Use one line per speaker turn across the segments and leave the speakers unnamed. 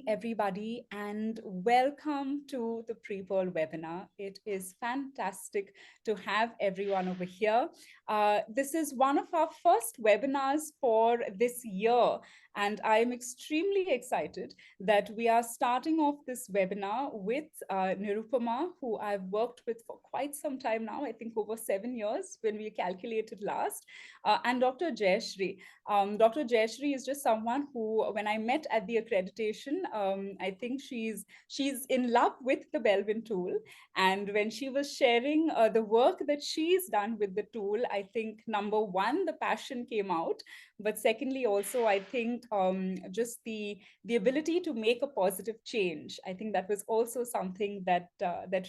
evening, everybody, and welcome to the Pre-Pearl webinar. It is fantastic to have everyone over here. This is one of our first webinars for this year, and I am extremely excited that we are starting off this webinar with Nirupama, who I've worked with for quite some time now, I think over 7 years when we calculated last, and Dr. Jayashree. Dr. Jayashree is just someone who, when I met at the accreditation, I think she's in love with the Belbin tool. And when she was sharing the work that she's done with the tool, I think number one, the passion came out. But secondly, also, I think just the ability to make a positive change. I think that was also something that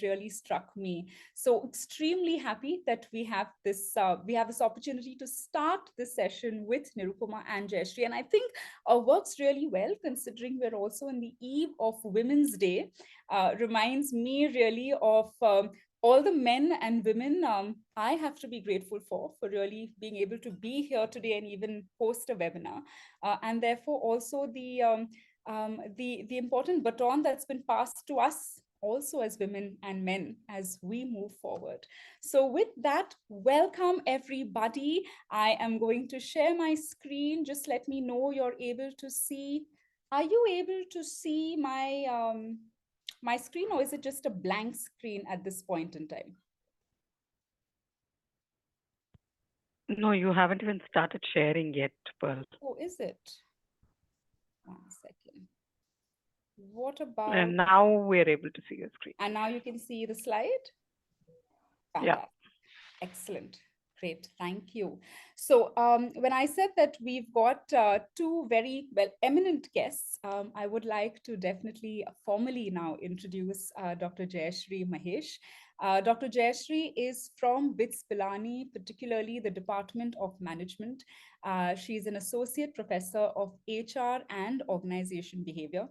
really struck me. So extremely happy that we have this opportunity to start this session with Nirupama and Jayashree. And I think works really well considering we're also in the eve of Women's Day. Reminds me really of all the men and women I have to be grateful for really being able to be here today and even host a webinar. And therefore also the important baton that's been passed to us also as women and men as we move forward. So with that, welcome everybody. I am going to share my screen. Just let me know you're able to see. Are you able to see my screen, or is it just a blank screen at this point in time?
No, you haven't even started sharing yet, Pearl.
Oh, is it? 1 second. What about?
And now we're able to see your screen.
And now you can see the slide?
Fantastic.
Yeah. Excellent. Great. Thank you. So when I said that we've got two very eminent guests, I would like to definitely formally now introduce Dr. Jayashree Mahesh. Dr. Jayashree is from BITS Pilani, particularly the Department of Management. She's an associate professor of HR and organization behavior.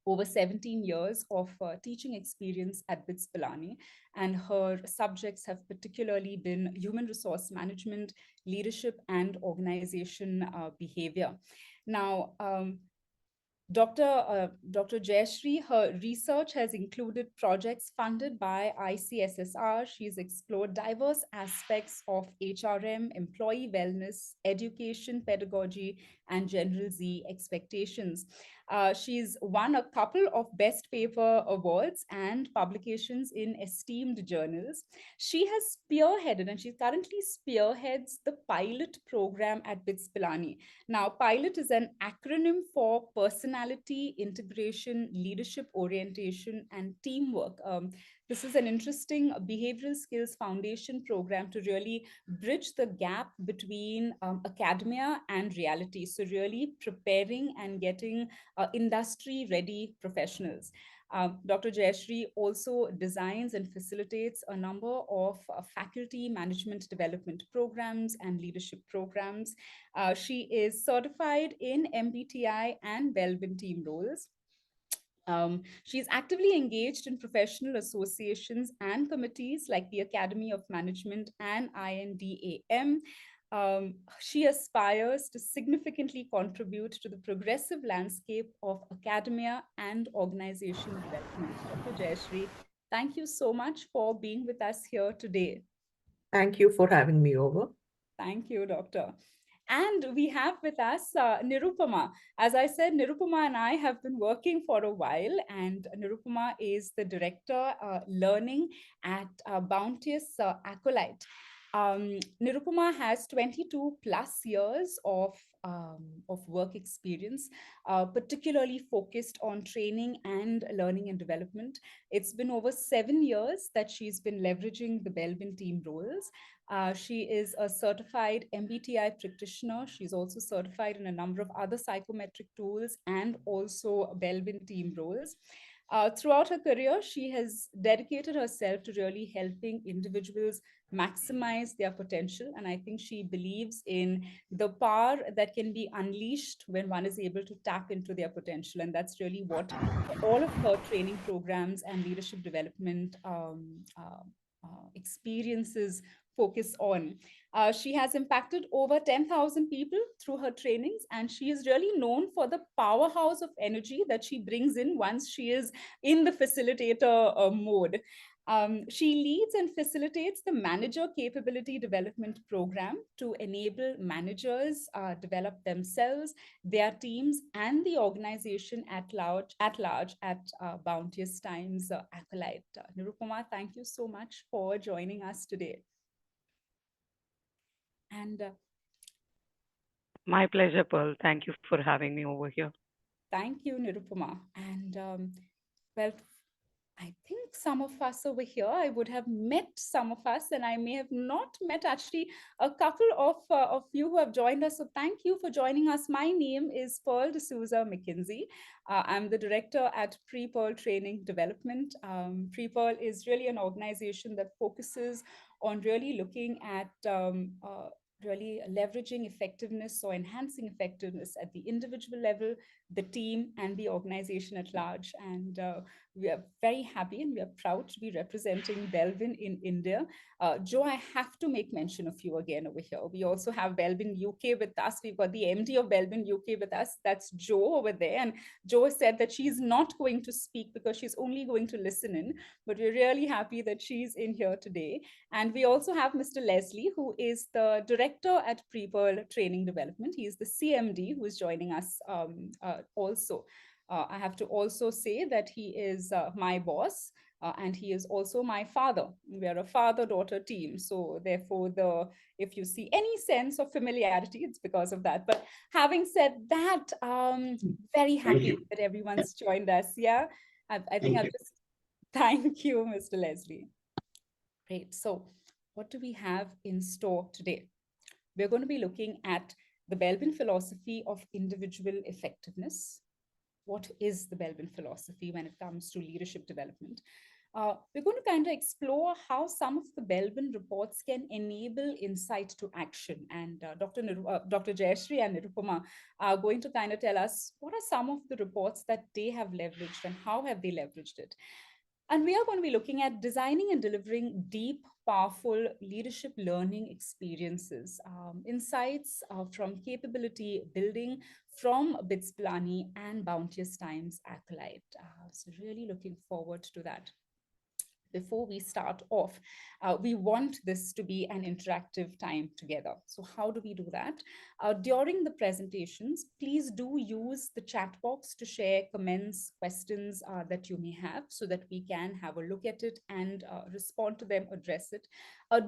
Over 17 years of teaching experience at BITS Pilani, and her subjects have particularly been human resource management, leadership, and organization behavior. Now, Dr. Jayashree, her research has included projects funded by ICSSR. She's explored diverse aspects of HRM, employee wellness, education, pedagogy, and General Z expectations. She's won a couple of Best Paper awards and publications in esteemed journals. She has spearheaded, and she currently spearheads the pilot program at BITS Pilani. Now, PILOT is an acronym for Personality, Integration, Leadership Orientation, and Teamwork. This is an interesting behavioral skills foundation program to really bridge the gap between academia and reality. So really preparing and getting industry-ready professionals. Dr. Jayashree also designs and facilitates a number of faculty management development programs and leadership programs. She is certified in MBTI and Belbin team roles. She's actively engaged in professional associations and committees like the Academy of Management and INDAM. She aspires to significantly contribute to the progressive landscape of academia and organization development. Dr. Jayashree, thank you so much for being with us here today.
Thank you for having me over.
Thank you, Doctor. And we have with us Nirupama. As I said, Nirupama and I have been working for a while, and Nirupama is the director learning at BounteousXAccolite. Nirupama has 22 plus years of work experience, particularly focused on training and learning and development. It's been over 7 years that she's been leveraging the Belbin team roles. She is a certified MBTI practitioner. She's also certified in a number of other psychometric tools and also Belbin team roles. Throughout her career, she has dedicated herself to really helping individuals maximize their potential. And I think she believes in the power that can be unleashed when one is able to tap into their potential. And that's really what all of her training programs and leadership development experiences focus on. She has impacted over 10,000 people through her trainings, and she is really known for the powerhouse of energy that she brings in once she is in the facilitator mode. She leads and facilitates the Manager Capability Development Program to enable managers develop themselves, their teams, and the organization at Bounteous Times Acolyte. Nirupama, thank you so much for joining us today. And
My pleasure, Pearl. Thank you for having me over here.
thank you, Nirupama. And well, I think some of us over here, I would have met some of us, and I may have not met actually a couple of you who have joined us. So thank you for joining us. My name is Pearl D'Souza McKinsey. I'm the director at Pre-Pearl Training Development. Pre-Pearl is really an organization that focuses on really looking at really leveraging effectiveness or enhancing effectiveness at the individual level, the team, and the organization at large. And we are very happy and we are proud to be representing Belbin in India. Joe, I have to make mention of you again over here. We also have Belbin UK with us. We've got the MD of Belbin UK with us. That's Joe over there. And Joe said that she's not going to speak because she's only going to listen in. But we're really happy that she's in here today. And we also have Mr. Leslie, who is the director at Pre-Pearl Training Development. He is the CMD who is joining us also. I have to also say that he is my boss, and he is also my father. We are a father-daughter team. So therefore, if you see any sense of familiarity, it's because of that. But having said that, very happy that everyone's joined us. Yeah, I think I'll just thank you, Mr. Leslie. Great. So what do we have in store today? We're going to be looking at the Belbin philosophy of individual effectiveness. What is the Belbin philosophy when it comes to leadership development? We're going to kind of explore how some of the Belbin reports can enable insight to action. And Dr. Jayashree and Nirupama are going to kind of tell us what are some of the reports that they have leveraged and how have they leveraged it. And we are going to be looking at designing and delivering deep, powerful leadership learning experiences, insights from capability building from BITS Pilani and Bounteous Times Acolyte. So really looking forward to that. Before we start off, we want this to be an interactive time together. So how do we do that? During the presentations, please do use the chat box to share comments, questions that you may have so that we can have a look at it and respond to them, address it.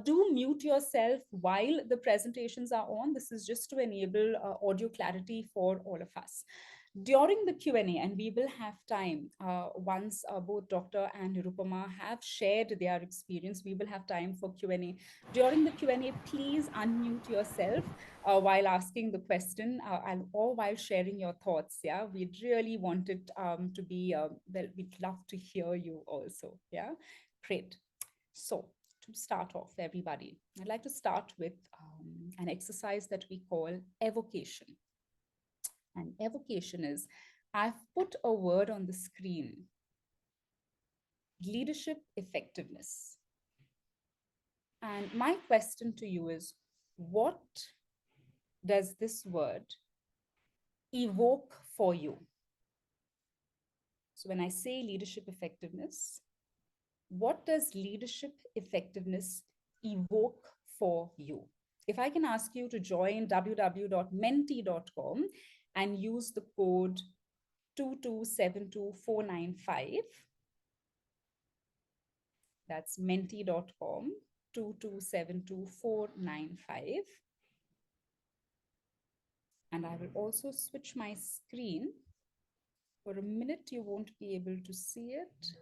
Do mute yourself while the presentations are on. This is just to enable audio clarity for all of us. During the Q&A, and we will have time once both Dr. and Nirupama have shared their experience, we will have time for Q&A. During the Q&A, please unmute yourself while asking the question or while sharing your thoughts. Yeah, we'd really want it to be, well, we'd love to hear you also. Yeah, great. So to start off, everybody, I'd like to start with an exercise that we call evocation. And evocation is, I've put a word on the screen, leadership effectiveness. And my question to you is, what does this word evoke for you? So when I say leadership effectiveness, what does leadership effectiveness evoke for you? If I can ask you to join www.menti.com and use the code 2272495. That's menti.com 2272495. And I will also switch my screen. For a minute, you won't be able to see it.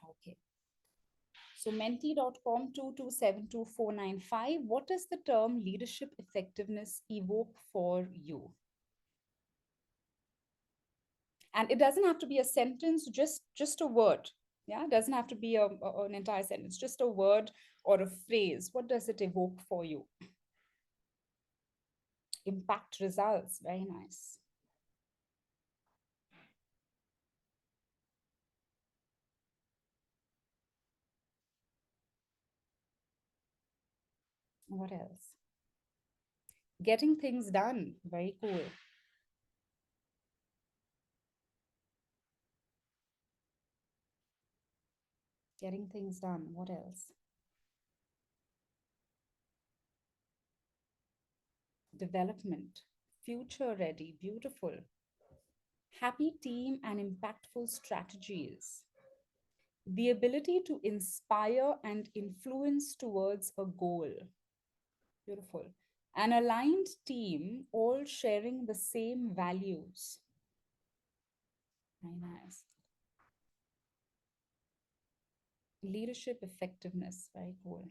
Okay. So menti.com 2272495. What does the term leadership effectiveness evoke for you? And it doesn't have to be a sentence, just a word. Yeah, it doesn't have to be an entire sentence, just a word or a phrase. What does it evoke for you? Impact results, very nice. What else? Getting things done. Very cool. Getting things done. What else? Development. Future ready. Beautiful. Happy team and impactful strategies. The ability to inspire and influence towards a goal. Beautiful. An aligned team, all sharing the same values. Very nice. Leadership effectiveness. Very cool.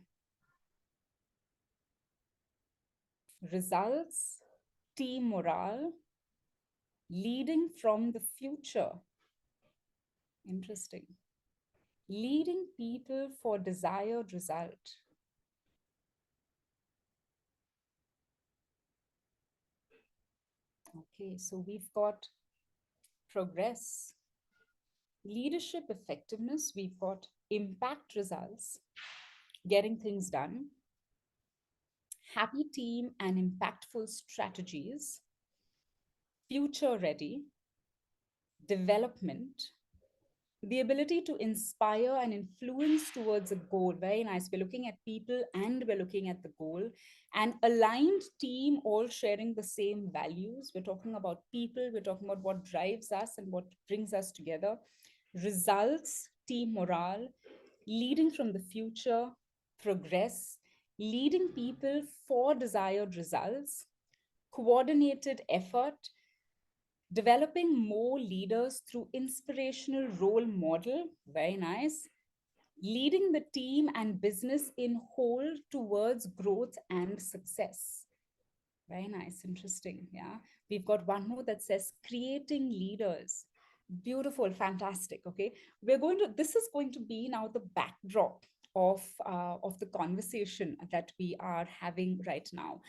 Results, team morale, leading from the future. Interesting. Leading people for desired result. Okay, so we've got progress, leadership effectiveness, we've got impact results, getting things done, happy team and impactful strategies, future ready, development, the ability to inspire and influence towards a goal. Very nice. We're looking at people and we're looking at the goal. An aligned team, all sharing the same values. We're talking about people, we're talking about what drives us and what brings us together. Results, team morale, leading from the future, progress, leading people for desired results, coordinated effort, developing more leaders through inspirational role model. Very nice. Leading the team and business in whole towards growth and success. Very nice. Interesting. Yeah. We've got one more that says creating leaders. Beautiful. Fantastic. Okay. This is going to be now the backdrop of the conversation that we are having right now.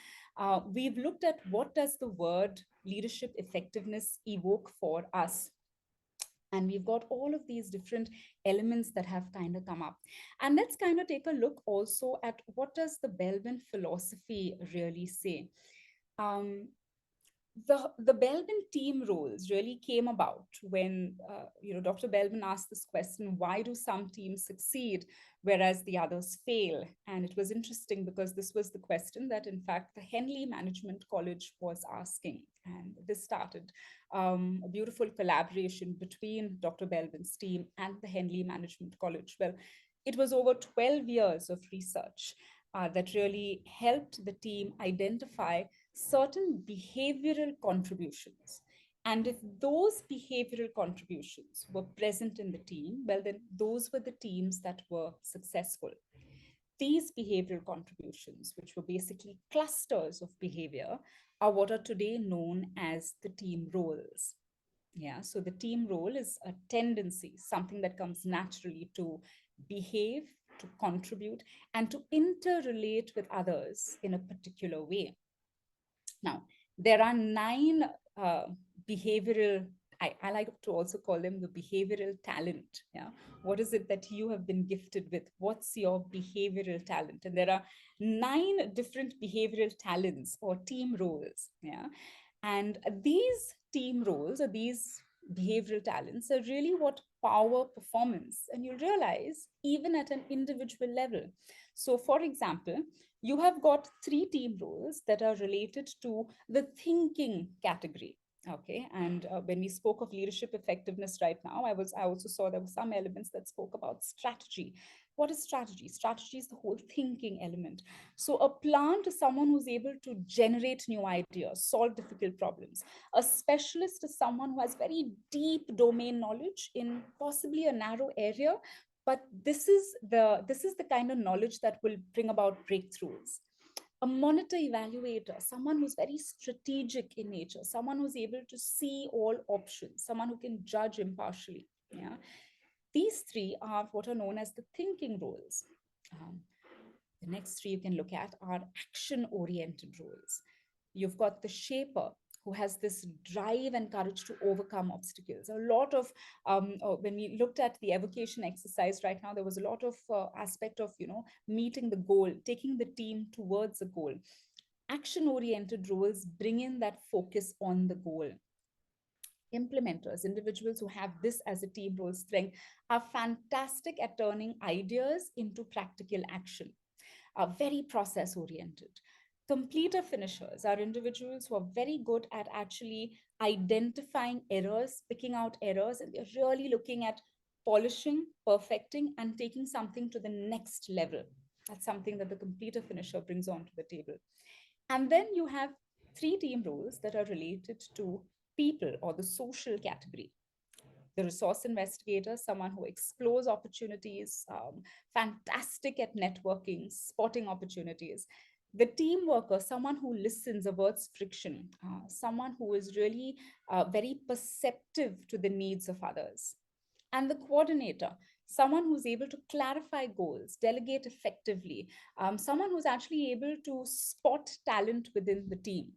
We've looked at what does the word leadership effectiveness evoke for us, and we've got all of these different elements that have kind of come up. And let's kind of take a look also at what does the Belbin philosophy really say. um, the Belbin team roles really came about when Dr. Belbin asked this question: why do some teams succeed whereas the others fail? And it was interesting because this was the question that, in fact, the Henley Management College was asking, and this started a beautiful collaboration between Dr. Belbin's team and the Henley Management College. Well, it was over 12 years of research that really helped the team identify certain behavioral contributions. And if those behavioral contributions were present in the team, well, then those were the teams that were successful. These behavioral contributions, which were basically clusters of behavior, are what are today known as the team roles. Yeah, so the team role is a tendency, something that comes naturally to behave, to contribute, and to interrelate with others in a particular way. Now, there are 9 behavioral, I like to also call them the behavioral talent. Yeah. What is it that you have been gifted with? What's your behavioral talent? And there are 9 different behavioral talents or team roles. Yeah. And these team roles or these behavioral talents are really what power performance. And you'll realize even at an individual level. So, for example, you have got 3 team roles that are related to the thinking category. Okay, and when we spoke of leadership effectiveness right now, I also saw there were some elements that spoke about strategy. What is strategy? Strategy is the whole thinking element. So a plant is someone who's able to generate new ideas, solve difficult problems. A specialist is someone who has very deep domain knowledge in possibly a narrow area, but this is the kind of knowledge that will bring about breakthroughs. A monitor evaluator, someone who's very strategic in nature, someone who's able to see all options, someone who can judge impartially. Yeah, these 3 are what are known as the thinking roles. The next 3 you can look at are action oriented roles. You've got the shaper, who has this drive and courage to overcome obstacles. A lot of, when we looked at the evocation exercise right now, there was a lot of aspect of, meeting the goal, taking the team towards a goal. Action oriented roles bring in that focus on the goal. Implementers, individuals who have this as a team role strength, are fantastic at turning ideas into practical action, are very process oriented. Completer finishers are individuals who are very good at actually identifying errors, picking out errors, and they're really looking at polishing, perfecting, and taking something to the next level. That's something that the completer finisher brings onto the table. And then you have three team roles that are related to people or the social category. The resource investigator, someone who explores opportunities, fantastic at networking, spotting opportunities. The team worker, someone who listens, averts friction, someone who is really very perceptive to the needs of others. And the coordinator, someone who's able to clarify goals, delegate effectively, someone who's actually able to spot talent within the team.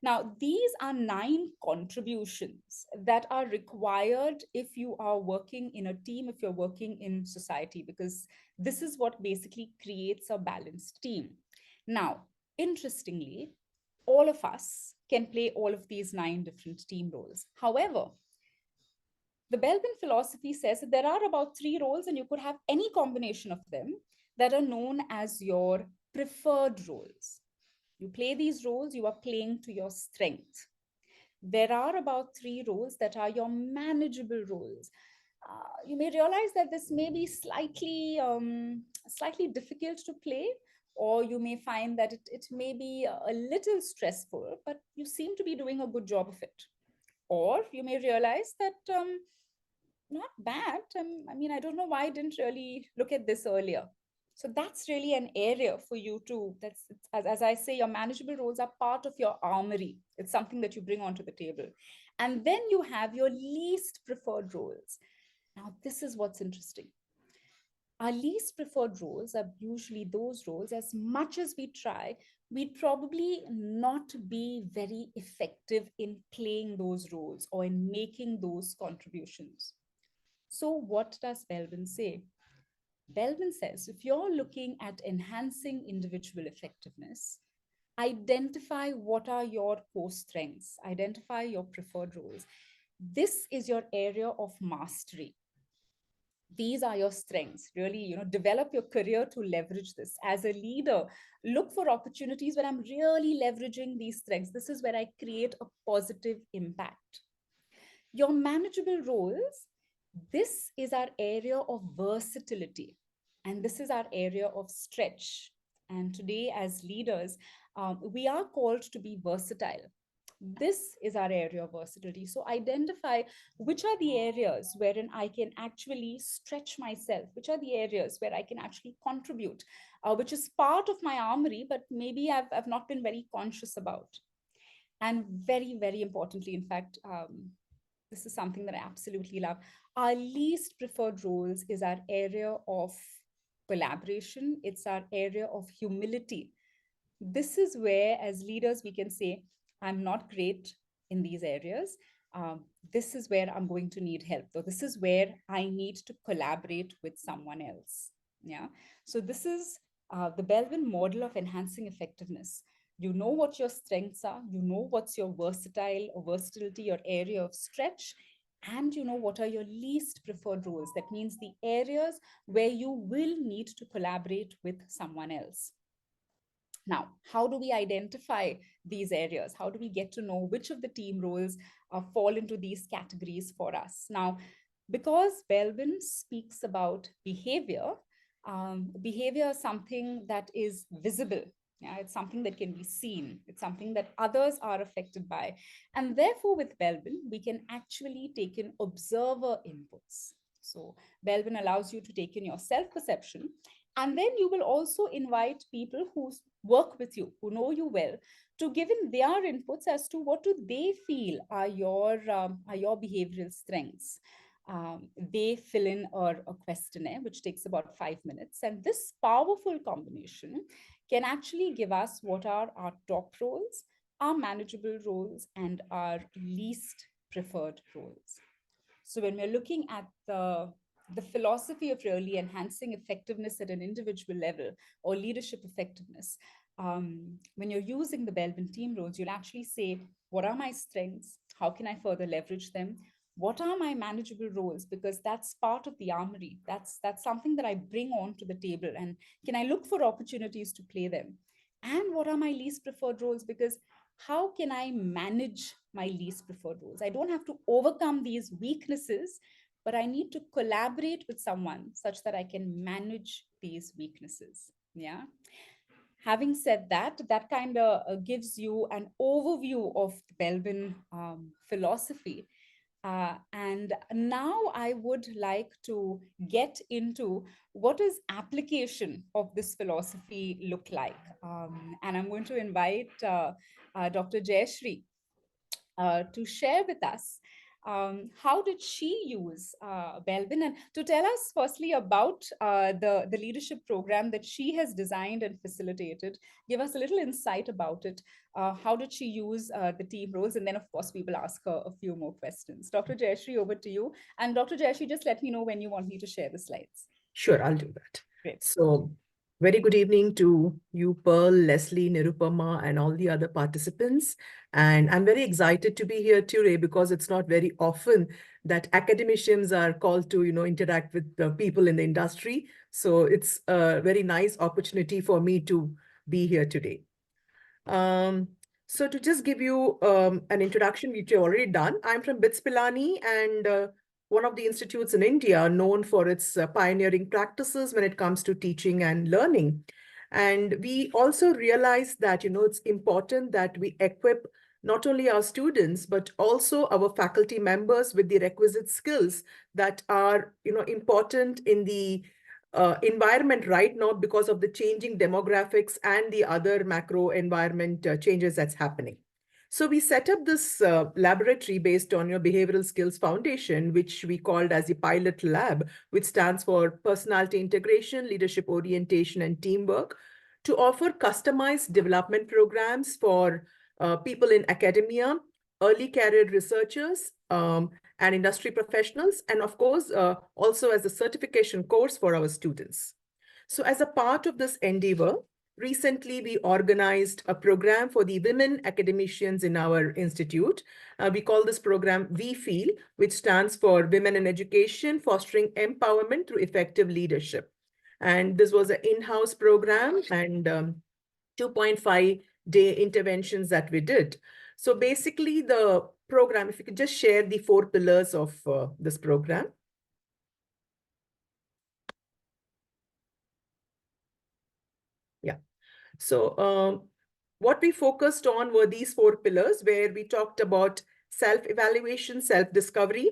Now, these are 9 contributions that are required if you are working in a team, if you're working in society, because this is what basically creates a balanced team. Now, interestingly, all of us can play all of these 9 different team roles. However, the Belbin philosophy says that there are about 3 roles, and you could have any combination of them that are known as your preferred roles. You play these roles, you are playing to your strength. There are about 3 roles that are your manageable roles. You may realize that this may be slightly difficult to play, or you may find that it may be a little stressful, but you seem to be doing a good job of it. Or you may realize that not bad. I mean, I don't know why I didn't really look at this earlier. So that's really an area for you to, as I say, your manageable roles are part of your armory. It's something that you bring onto the table. And then you have your least preferred roles. Now, this is what's interesting. Our least preferred roles are usually those roles, as much as we try, we'd probably not be very effective in playing those roles or in making those contributions. So, what does Belbin say? Belbin says if you're looking at enhancing individual effectiveness, identify what are your core strengths, identify your preferred roles. This is your area of mastery. These are your strengths. Really, develop your career to leverage this. As a leader, look for opportunities where I'm really leveraging these strengths. This is where I create a positive impact. Your manageable roles, this is our area of versatility, and this is our area of stretch. And today, as leaders, we are called to be versatile. This is our area of versatility. So identify which are the areas wherein I can actually stretch myself, which are the areas where I can actually contribute, which is part of my armory, but maybe I've not been very conscious about. And very, very importantly, in fact, this is something that I absolutely love. Our least preferred roles is our area of collaboration. It's our area of humility. This is where, as leaders, we can say, I'm not great in these areas. This is where I'm going to need help. So this is where I need to collaborate with someone else. Yeah. So this is the Belbin model of enhancing effectiveness. You know what your strengths are, you know what's your versatile or versatility, your area of stretch, and you know what are your least preferred roles. That means the areas where you will need to collaborate with someone else. Now, how do we identify these areas? How do we get to know which of the team roles fall into these categories for us? Now, because Belbin speaks about behavior, behavior is something that is visible. Yeah, it's something that can be seen. It's something that others are affected by. And therefore, with Belbin, we can actually take in observer inputs. So Belbin allows you to take in your self-perception, and then you will also invite people who work with you, who know you well, to give in their inputs as to what do they feel are your behavioral strengths. They fill in a questionnaire, which takes about 5 minutes. And this powerful combination can actually give us what are our top roles, our manageable roles and our least preferred roles. So when we're looking at the philosophy of really enhancing effectiveness at an individual level or leadership effectiveness, when you're using the Belbin team roles, you'll actually say, what are my strengths? How can I further leverage them? What are my manageable roles? Because that's part of the armory. That's something that I bring onto the table. And can I look for opportunities to play them? And what are my least preferred roles? Because how can I manage my least preferred roles? I don't have to overcome these weaknesses, but I need to collaborate with someone such that I can manage these weaknesses. Yeah. Having said that, that kind of gives you an overview of the Belbin philosophy. And now I would like to get into what does application of this philosophy look like. And I'm going to invite Dr. Jayashree to share with us how did she use Belbin, and to tell us firstly about the leadership program that she has designed and facilitated. Give us a little insight about it. How did she use the team roles? And then, of course, we will ask her a few more questions. Dr. Jayashree, over to you. And Dr. Jayashree, just let me know when you want me to share the slides.
Sure, I'll do that.
Great.
So, very good evening to you, Pearl, Leslie, Nirupama, and all the other participants. And I'm very excited to be here today because it's not very often that academicians are called to, interact with the people in the industry. So it's a very nice opportunity for me to be here today. So to just give you an introduction, which you've already done, I'm from BITS Pilani, and one of the institutes in India known for its pioneering practices when it comes to teaching and learning. And we also realize that, it's important that we equip not only our students, but also our faculty members with the requisite skills that are, important in the environment right now because of the changing demographics and the other macro environment changes that's happening. So we set up this laboratory based on your Behavioral Skills Foundation, which we called as the Pilot Lab, which stands for Personality Integration, Leadership Orientation, and Teamwork, to offer customized development programs for people in academia, early career researchers, and industry professionals, and of course, also as a certification course for our students. So as a part of this endeavor, recently we organized a program for the women academicians in our institute. We call this program We Feel, which stands for Women in Education, Fostering Empowerment Through Effective Leadership. And this was an in-house program and 2.5-day interventions that we did. So basically the program, if you could just share the 4 pillars of this program. Yeah. So what we focused on were these 4 pillars where we talked about self-evaluation, self-discovery,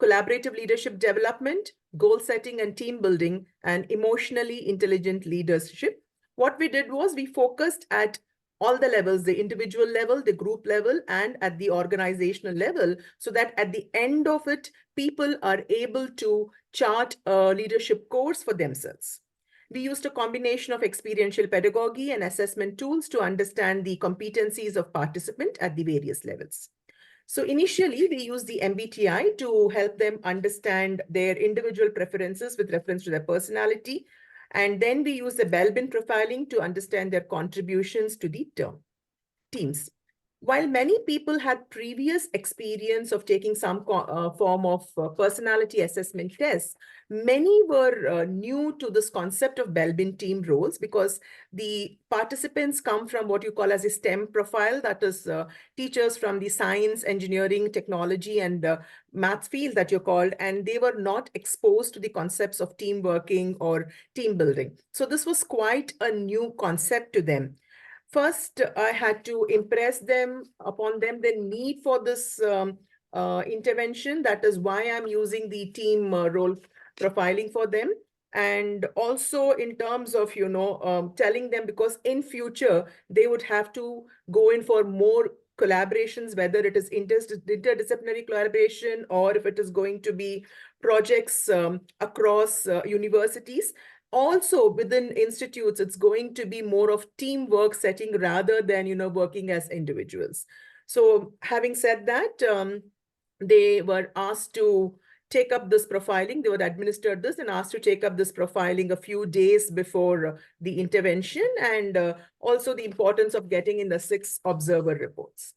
collaborative leadership development, goal setting and team building, and emotionally intelligent leadership. What we did was we focused at all the levels, the individual level, the group level, and at the organizational level, so that at the end of it, people are able to chart a leadership course for themselves. We used a combination of experiential pedagogy and assessment tools to understand the competencies of participants at the various levels. So initially, we used the MBTI to help them understand their individual preferences with reference to their personality. And then we used the Belbin profiling to understand their contributions to the teams. While many people had previous experience of taking some form of personality assessment tests, many were new to this concept of Belbin team roles because the participants come from what you call as a STEM profile, that is teachers from the science, engineering, technology, and math field that you're called, and they were not exposed to the concepts of team working or team building. So this was quite a new concept to them. First, I had to impress upon them the need for this intervention. That is why I'm using the team role profiling for them. And also in terms of, telling them, because in future, they would have to go in for more collaborations, whether it is interdisciplinary collaboration or if it is going to be projects across universities. Also within institutes, it's going to be more of teamwork setting rather than, working as individuals. So having said that, they were asked to take up this profiling. They were administered this and asked to take up this profiling a few days before the intervention, and also the importance of getting in the 6 observer reports.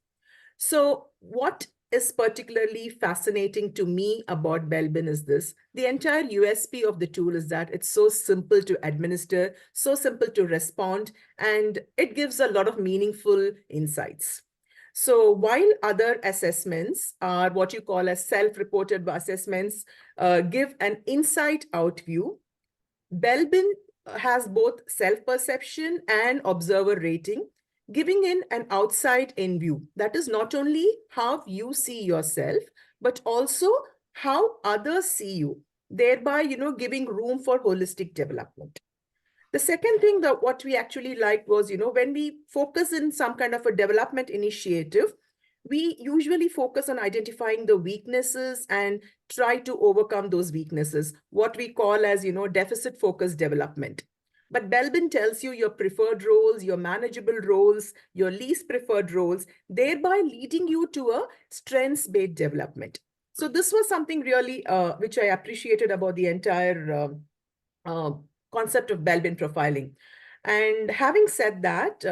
So what is particularly fascinating to me about Belbin is this: the entire USP of the tool is that it's so simple to administer, so simple to respond, and it gives a lot of meaningful insights. So while other assessments are what you call as self-reported assessments, give an inside out view, Belbin has both self-perception and observer rating, giving in an outside-in view. That is not only how you see yourself, but also how others see you, thereby, giving room for holistic development. The second thing that what we actually liked was, when we focus in some kind of a development initiative, we usually focus on identifying the weaknesses and try to overcome those weaknesses, what we call as, deficit focused development. But Belbin tells you your preferred roles, your manageable roles, your least preferred roles, thereby leading you to a strengths-based development. So this was something really which I appreciated about the entire concept of Belbin profiling. And having said that,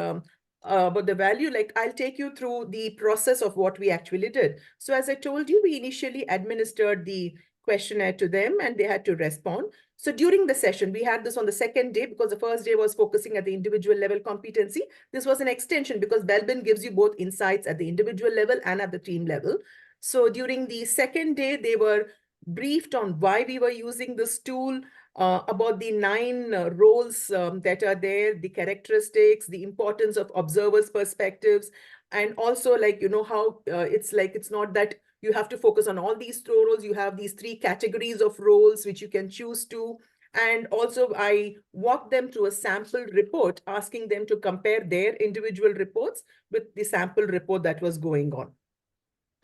about the value, like I'll take you through the process of what we actually did. So as I told you, we initially administered the questionnaire to them and they had to respond. So during the session, we had this on the second day because the first day was focusing at the individual level competency. This was an extension because Belbin gives you both insights at the individual level and at the team level. So during the second day, they were briefed on why we were using this tool, about the 9 roles that are there, the characteristics, the importance of observers' perspectives, and also how it's not that you have to focus on all these roles. You have these 3 categories of roles which you can choose to. And also I walked them through a sample report, asking them to compare their individual reports with the sample report that was going on.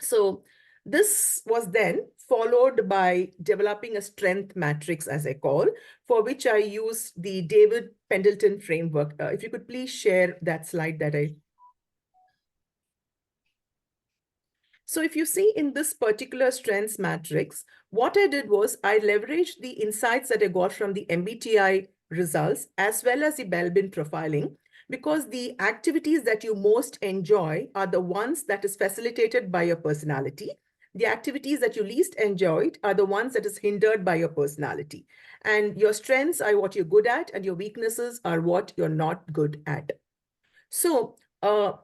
So this was then followed by developing a strength matrix, as I call, for which I use the David Pendleton framework. If you could please share that slide that I... So if you see in this particular strengths matrix, what I did was I leveraged the insights that I got from the MBTI results as well as the Belbin profiling, because the activities that you most enjoy are the ones that is facilitated by your personality. The activities that you least enjoyed are the ones that is hindered by your personality. And your strengths are what you're good at, and your weaknesses are what you're not good at. So from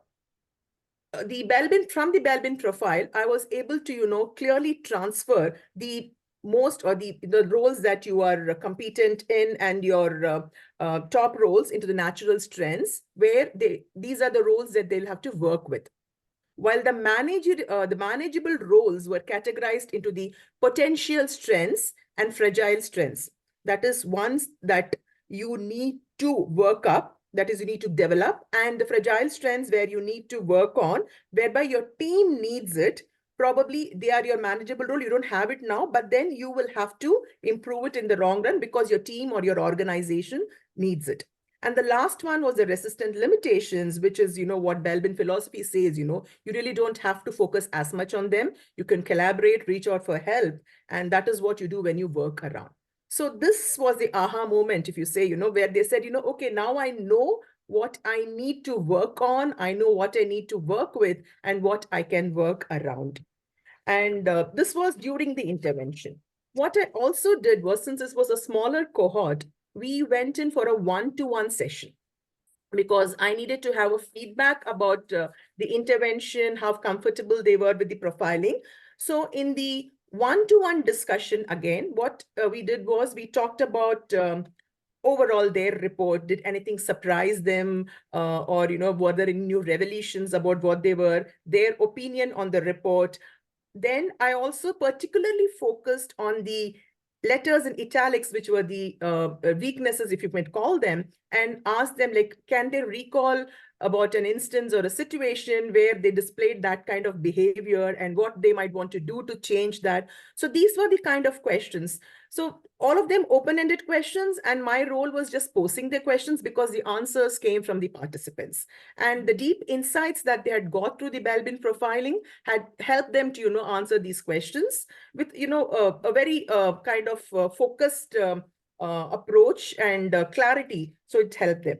the Belbin profile, I was able to, clearly transfer the most or the roles that you are competent in and your top roles into the natural strengths, where these are the roles that they'll have to work with. While the manageable roles were categorized into the potential strengths and fragile strengths. That is ones that you need to work up, that is you need to develop, and the fragile strengths where you need to work on, whereby your team needs it. Probably they are your manageable role. You don't have it now, but then you will have to improve it in the long run because your team or your organization needs it. And the last one was the resistant limitations, which is, what Belbin philosophy says, you really don't have to focus as much on them. You can collaborate, reach out for help. And that is what you do when you work around. So this was the aha moment, if you say, where they said, okay, now I know what I need to work on. I know what I need to work with and what I can work around. And this was during the intervention. What I also did was, since this was a smaller cohort, we went in for a one-to-one session because I needed to have a feedback about the intervention, how comfortable they were with the profiling. So in the one-to-one discussion, again, what we did was we talked about overall their report. Did anything surprise them, or were there any new revelations about what they were, their opinion on the report. Then I also particularly focused on the letters in italics, which were the weaknesses, if you might call them, and asked them, like, can they recall about an instance or a situation where they displayed that kind of behavior and what they might want to do to change that. So these were the kind of questions. So all of them open-ended questions, and my role was just posing the questions because the answers came from the participants. And the deep insights that they had got through the Belbin profiling had helped them to, answer these questions with, a very kind of focused approach and clarity. So it helped them.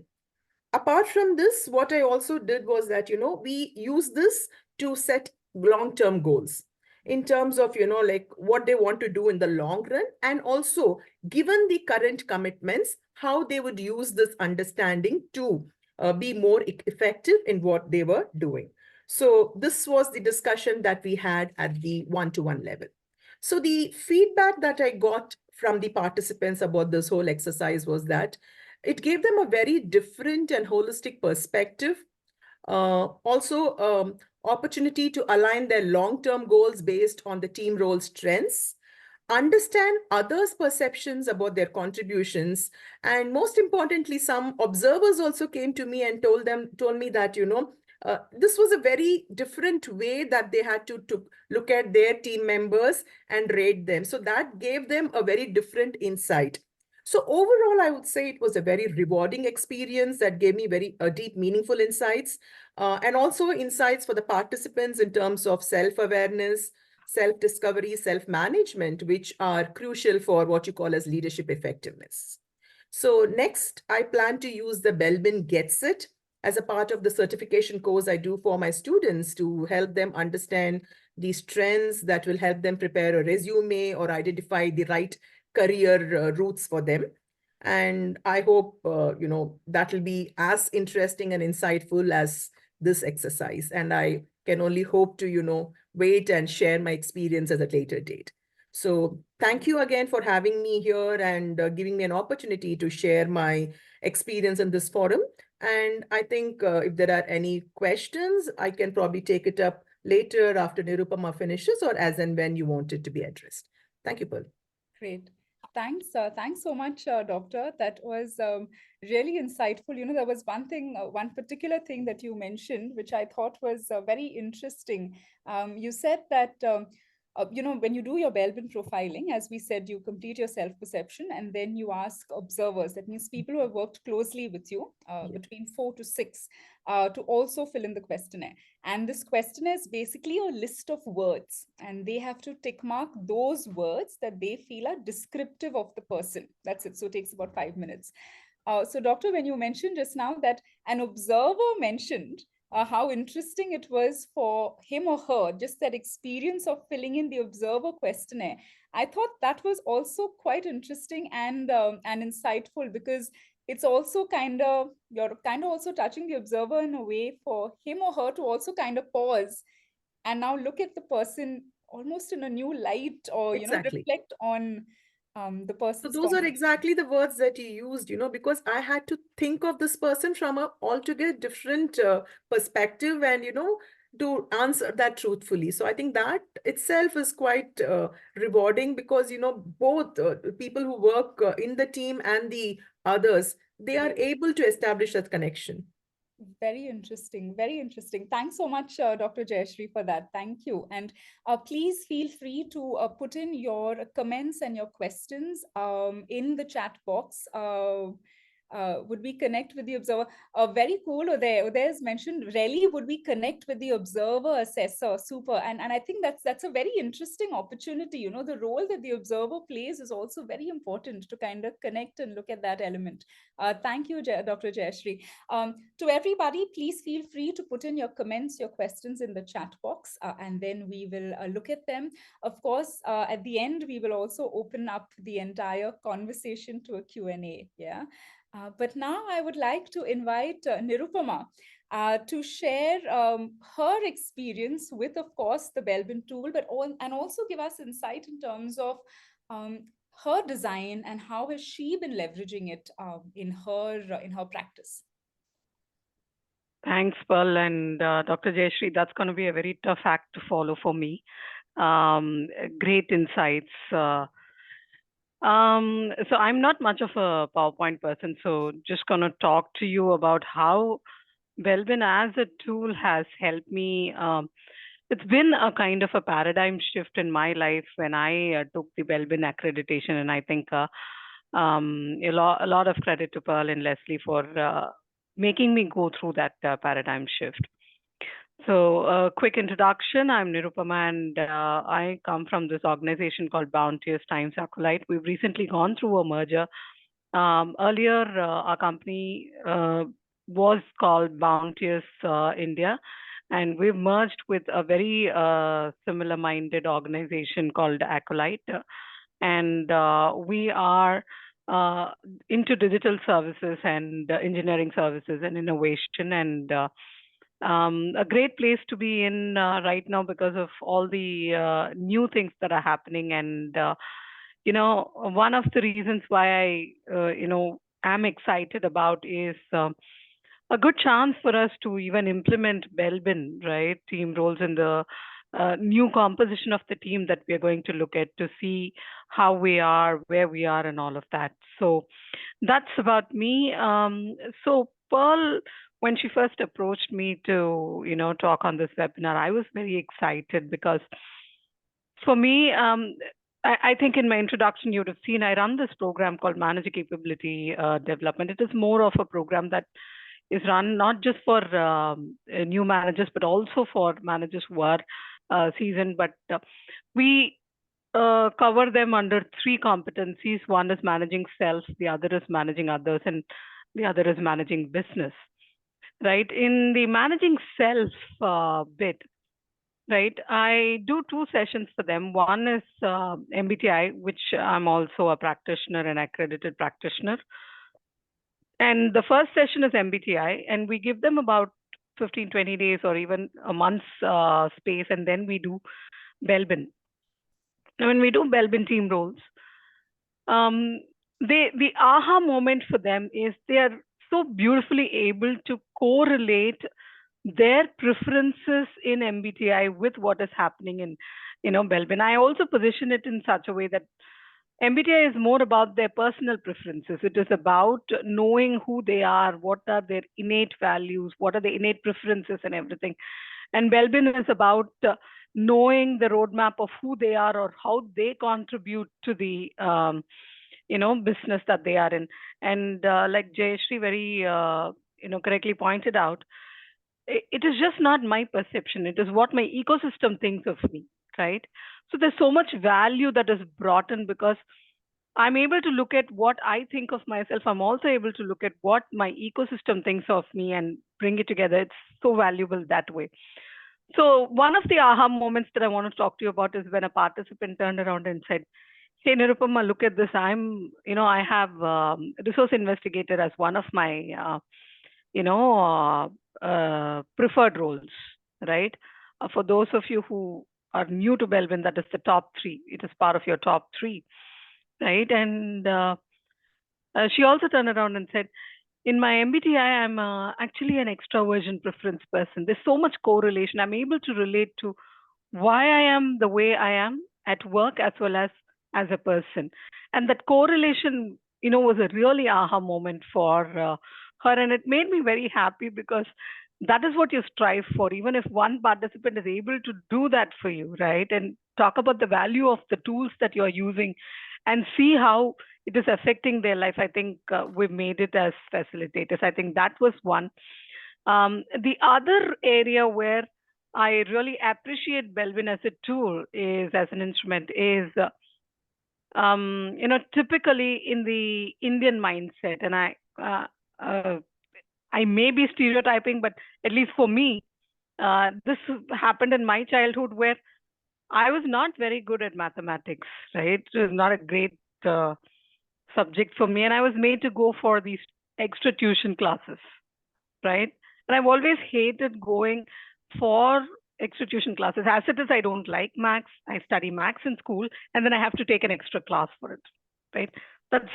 Apart from this, what I also did was that, we use this to set long-term goals in terms of, like what they want to do in the long run, and also given the current commitments, how they would use this understanding to be more effective in what they were doing. So this was the discussion that we had at the one-to-one level. So the feedback that I got from the participants about this whole exercise was that it gave them a very different and holistic perspective. Also, opportunity to align their long-term goals based on the team role strengths, understand others' perceptions about their contributions, and most importantly, some observers also came to me and told me that, this was a very different way that they had to look at their team members and rate them. So that gave them a very different insight. So overall, I would say it was a very rewarding experience that gave me very deep, meaningful insights, and also insights for the participants in terms of self-awareness, self-discovery, self-management, which are crucial for what you call as leadership effectiveness. So next, I plan to use the Belbin Gets It as a part of the certification course I do for my students to help them understand these trends that will help them prepare a resume or identify the right career routes for them. And I hope, that will be as interesting and insightful as this exercise. And I can only hope to, wait and share my experience at a later date. So thank you again for having me here and giving me an opportunity to share my experience in this forum. And I think if there are any questions, I can probably take it up later after Nirupama finishes or as and when you want it to be addressed. Thank you, Pearl.
Great. Thanks so much, Doctor. That was really insightful. There was one particular thing that you mentioned, which I thought was very interesting. You said that, when you do your Belbin profiling, as we said, you complete your self-perception and then you ask observers, that means people who have worked closely with you, between 4 to 6, to also fill in the questionnaire. And this questionnaire is basically a list of words, and they have to tick mark those words that they feel are descriptive of the person. That's it. So it takes about 5 minutes. So, Doctor, when you mentioned just now that an observer mentioned how interesting it was for him or her, just that experience of filling in the observer questionnaire, I thought that was also quite interesting and insightful, because it's also you're kind of also touching the observer in a way for him or her to also kind of pause and now look at the person almost in a new light, or
Exactly.
reflect on the
So
person's
those are exactly the words that you used, because I had to think of this person from a altogether different perspective and, to answer that truthfully. So I think that itself is quite rewarding because, both people who work in the team and the others, they are able to establish that connection.
Very interesting. Very interesting. Thanks so much, Dr. Jayashree, for that. Thank you. And please feel free to put in your comments and your questions in the chat box. Would we connect with the observer? Very cool. Udair's mentioned, really, would we connect with the observer assessor? Super. And I think that's a very interesting opportunity. The role that the observer plays is also very important to kind of connect and look at that element. Thank you, Dr. Jayashree. To everybody, please feel free to put in your comments, your questions in the chat box, and then we will look at them. Of course, at the end, we will also open up the entire conversation to a Q&A. Yeah. But now I would like to invite Nirupama to share her experience with, of course, the Belbin tool, and also give us insight in terms of her design and how has she been leveraging it in her practice.
Thanks, Pearl and Dr. Jayashree. That's going to be a very tough act to follow for me. Great insights. So I'm not much of a PowerPoint person, so just going to talk to you about how Belbin as a tool has helped me. It's been a kind of a paradigm shift in my life when I took the Belbin accreditation, and I think a lot of credit to Pearl and Leslie for making me go through that paradigm shift. So, quick introduction. I'm Nirupama, and I come from this organization called BounteousXAccolite. We've recently gone through a merger. Earlier, our company was called Bounteous India, and we've merged with a very similar-minded organization called Acolyte, and we are into digital services and engineering services and innovation, and a great place to be in right now because of all the new things that are happening. And one of the reasons why I am excited about is a good chance for us to even implement Belbin, right? Team roles in the new composition of the team that we are going to look at to see how we are, where we are, and all of that. So that's about me. So Pearl, when she first approached me to, talk on this webinar, I was very excited because for me, I think in my introduction, you would have seen I run this program called Manager Capability Development. It is more of a program that is run not just for new managers, but also for managers who are seasoned. But we cover them under three competencies. One is managing self, the other is managing others, and the other is managing business. Right? In the managing self bit, right, I do two sessions for them. One is MBTI, which I'm also a practitioner, an accredited practitioner. And the first session is MBTI, and we give them about 15, 20 days or even a month's space, and then we do Belbin. Now, when we do Belbin team roles, the aha moment for them is they are so beautifully able to correlate their preferences in MBTI with what is happening in, Belbin. I also position it in such a way that MBTI is more about their personal preferences. It is about knowing who they are, what are their innate values, what are the innate preferences and everything. And Belbin is about knowing the roadmap of who they are or how they contribute to the business that they are in. And like Jayashree very correctly pointed out, it is just not my perception. It is what my ecosystem thinks of me, right? So there's so much value that is brought in because I'm able to look at what I think of myself. I'm also able to look at what my ecosystem thinks of me and bring it together. It's so valuable that way. So one of the aha moments that I want to talk to you about is when a participant turned around and said, "Hey, Nirupama, look at this. I have resource investigator as one of my, preferred roles, right? For those of you who are new to Belbin, that is the top three. It is part of your top three, right?" And she also turned around and said, "In my MBTI, I'm actually an extroversion preference person. There's so much correlation. I'm able to relate to why I am the way I am at work as well as a person." And that correlation, was a really aha moment for her. And it made me very happy because that is what you strive for. Even if one participant is able to do that for you, right? And talk about the value of the tools that you're using and see how it is affecting their life. I think we've made it as facilitators. I think that was one. The other area where I really appreciate Belbin as a tool is as an instrument is, typically in the Indian mindset, and I may be stereotyping, but at least for me, this happened in my childhood where I was not very good at mathematics, right? It was not a great subject for me, and I was made to go for these extra tuition classes, right? And I've always hated going for extra tuition classes. As it is, I don't like maths. I study maths in school, and then I have to take an extra class for it, right? That's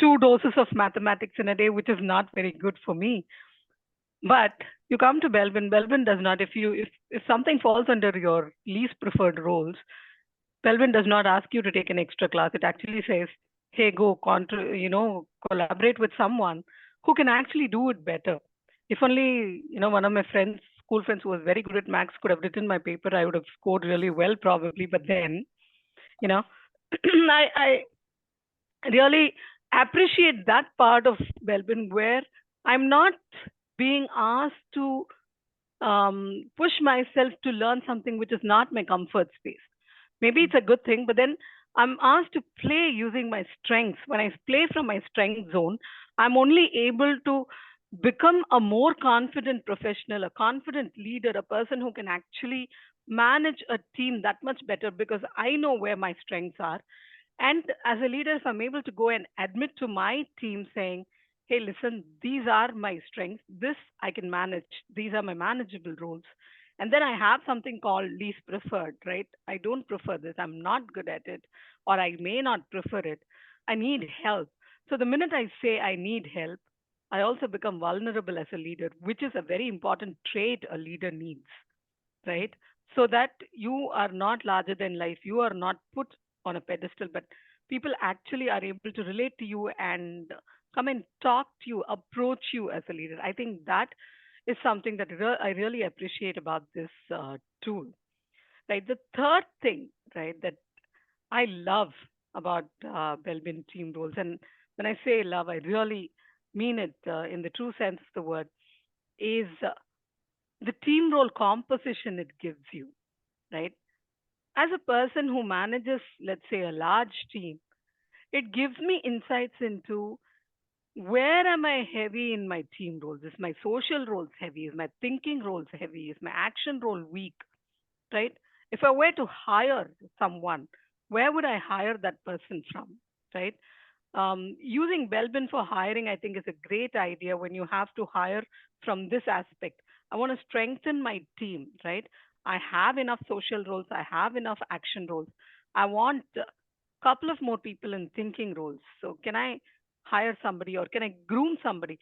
2 doses of mathematics in a day, which is not very good for me. But you come to Belbin. Belbin does not. If something falls under your least preferred roles, Belbin does not ask you to take an extra class. It actually says, "Hey, go collaborate with someone who can actually do it better." If only, one of my friends, school friends who was very good at maths could have written my paper, I would have scored really well probably. But then, you know, I really appreciate that part of Belbin where I'm not being asked to push myself to learn something which is not my comfort space. Maybe it's a good thing, but then I'm asked to play using my strengths. When I play from my strength zone, I'm only able to become a more confident professional, a confident leader, a person who can actually manage a team that much better because I know where my strengths are. And as a leader, if I'm able to go and admit to my team saying, hey, listen, these are my strengths, this I can manage, these are my manageable roles. And then I have something called least preferred, right? I don't prefer this, I'm not good at it, or I may not prefer it. I need help. So the minute I say I need help, I also become vulnerable as a leader, which is a very important trait a leader needs, right? So that you are not larger than life, you are not put on a pedestal, but people actually are able to relate to you and come and talk to you, approach you as a leader. I think that is something that I really appreciate about this tool, right? The third thing, right, that I love about Belbin team roles, and when I say love, I really mean it in the true sense of the word, is the team role composition it gives you, right? As a person who manages, let's say, a large team, it gives me insights into where am I heavy in my team roles? Is my social roles heavy? Is my thinking roles heavy? Is my action role weak? Right? If I were to hire someone, where would I hire that person from? Right? Using Belbin for hiring, I think, is a great idea when you have to hire from this aspect. I want to strengthen my team, right? I have enough social roles, I have enough action roles. I want a couple of more people in thinking roles. So, can I hire somebody or can I groom somebody?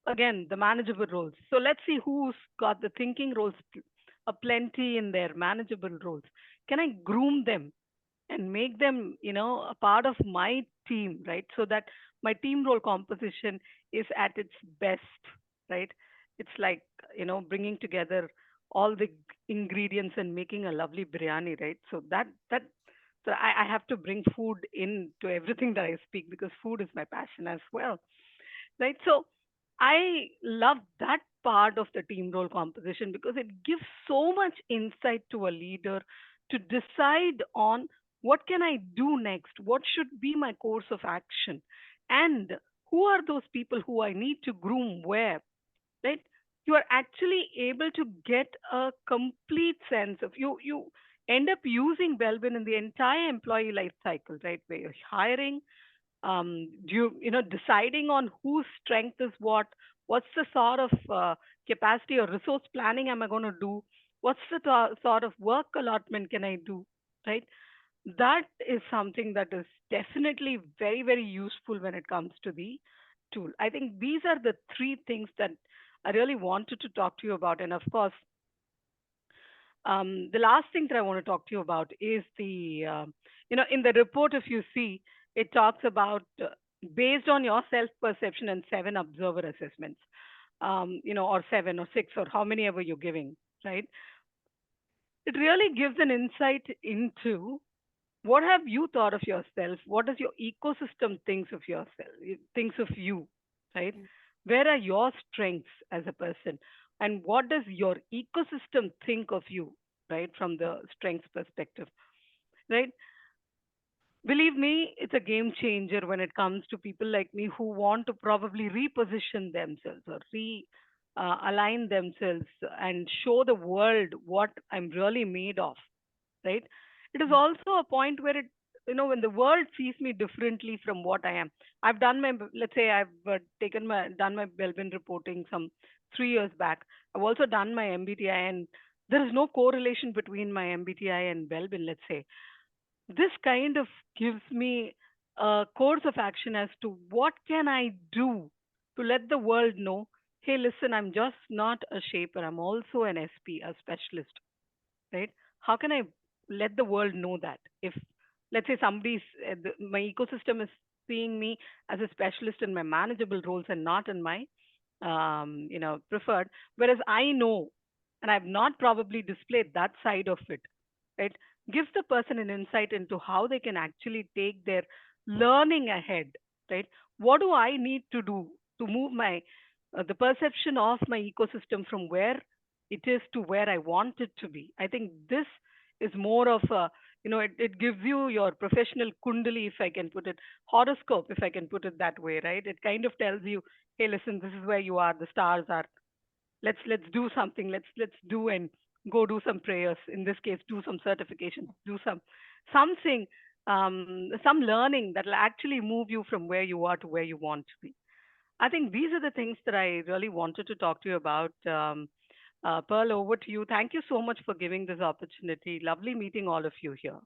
Again, the manageable roles. So, let's see who's got the thinking roles a plenty in their manageable roles. Can I groom them and make them, a part of my team, right? So that my team role composition is at its best, right? It's like, bringing together all the ingredients and making a lovely biryani, right? So I have to bring food into everything that I speak because food is my passion as well, right? So I love that part of the team role composition because it gives so much insight to a leader to decide on what can I do next, what should be my course of action, and who are those people who I need to groom where, right? You are actually able to get a complete sense of you end up using Belbin in the entire employee life cycle, right? Where you're hiring, deciding on whose strength is what's the sort of capacity or resource planning am I going to do, what's the sort of work allotment can I do, right? That is something that is definitely very, very useful when it comes to the tool. I think these are the three things that I really wanted to talk to you about. And of course, the last thing that I want to talk to you about is in the report, if you see, it talks about based on your self perception and seven observer assessments, or seven or six or how many ever you're giving, right? It really gives an insight into what have you thought of yourself? What does your ecosystem thinks of yourself, thinks of you, right? Where are your strengths as a person? And what does your ecosystem think of you, right? From the strengths perspective, right? Believe me, it's a game changer when it comes to people like me who want to probably reposition themselves or align themselves and show the world what I'm really made of, right? It is also a point where when the world sees me differently from what I am. I've done let's say I've done my Belbin reporting some 3 years back. I've also done my MBTI, and there is no correlation between my MBTI and Belbin, let's say. This kind of gives me a course of action as to what can I do to let the world know, hey, listen, I'm just not a shaper. I'm also an SP, a specialist, right? How can I let the world know that? If, let's say, my ecosystem is seeing me as a specialist in my manageable roles and not in my preferred. Whereas I know, and I've not probably displayed that side of it, right? Gives the person an insight into how they can actually take their learning ahead, right? What do I need to do to move my the perception of my ecosystem from where it is to where I want it to be? I think this is more of a, it gives you your professional kundali, if I can put it, horoscope, if I can put it that way, right? It kind of tells you, hey, listen, this is where you are, the stars are, let's do something, let's do and go do some prayers, in this case do some certifications, do something, some learning that will actually move you from where you are to where you want to be. I think these are the things that I really wanted to talk to you about. Pearl, over to you. Thank you so much for giving this opportunity. Lovely meeting all of you here.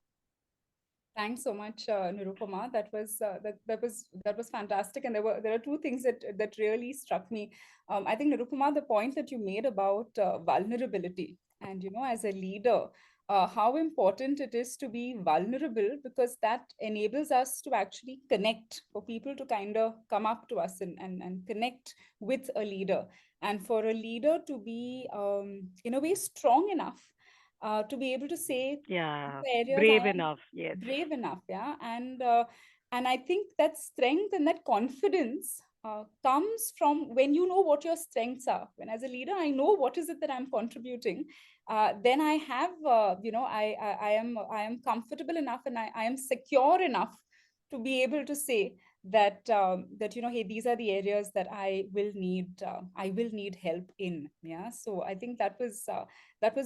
Thanks so much, Nirupama. That was fantastic, and there are two things that really struck me. I think, Nirupama, the point that you made about vulnerability, and as a leader, how important it is to be vulnerable, because that enables us to actually connect, for people to kind of come up to us and connect with a leader, and for a leader to be in a way strong enough to be able to say,
Yeah,
the areas I
brave
am
enough. Yes.
brave enough, yeah. And I think that strength and that confidence comes from when you know what your strengths are. When, as a leader, I know what is it that I'm contributing, then I have I am comfortable enough, and I am secure enough to be able to say that hey, these are the areas that I will need help in. Yeah, so I think that was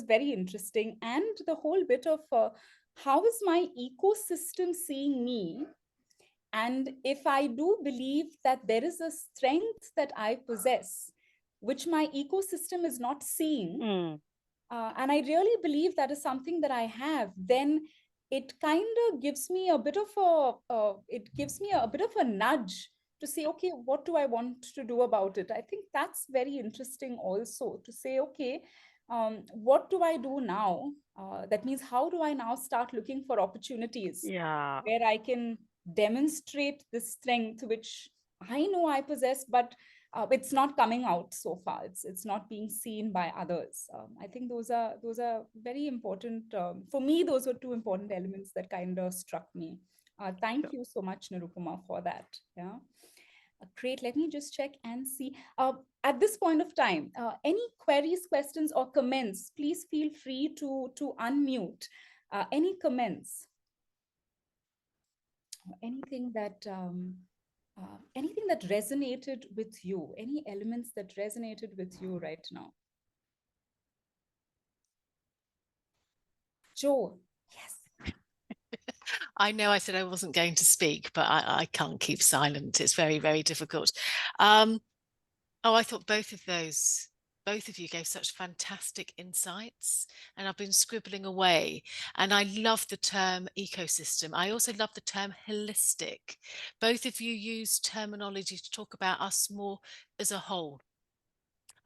very interesting. And the whole bit of how is my ecosystem seeing me? And if I do believe that there is a strength that I possess, which my ecosystem is not seeing,
Mm.
and I really believe that is something that I have, then it kind of gives me a bit of a nudge to say, okay, what do I want to do about it? I think that's very interesting also, to say, okay, what do I do now? That means, how do I now start looking for opportunities
Yeah.
where I can demonstrate this strength, which I know I possess, but it's not coming out so far. It's not being seen by others. I think those are very important for me. Those were two important elements that kind of struck me. Thank you so much, Nirupama, for that. Yeah. Great. Let me just check and see. At this point of time, any queries, questions, or comments, please feel free to unmute. Any comments? Anything that resonated with you? Any elements that resonated with you right now? Joe, yes.
I know I said I wasn't going to speak, but I can't keep silent. It's very, very difficult. I thought both of you gave such fantastic insights, and I've been scribbling away. And I love the term ecosystem. I also love the term holistic. Both of you use terminology to talk about us more as a whole.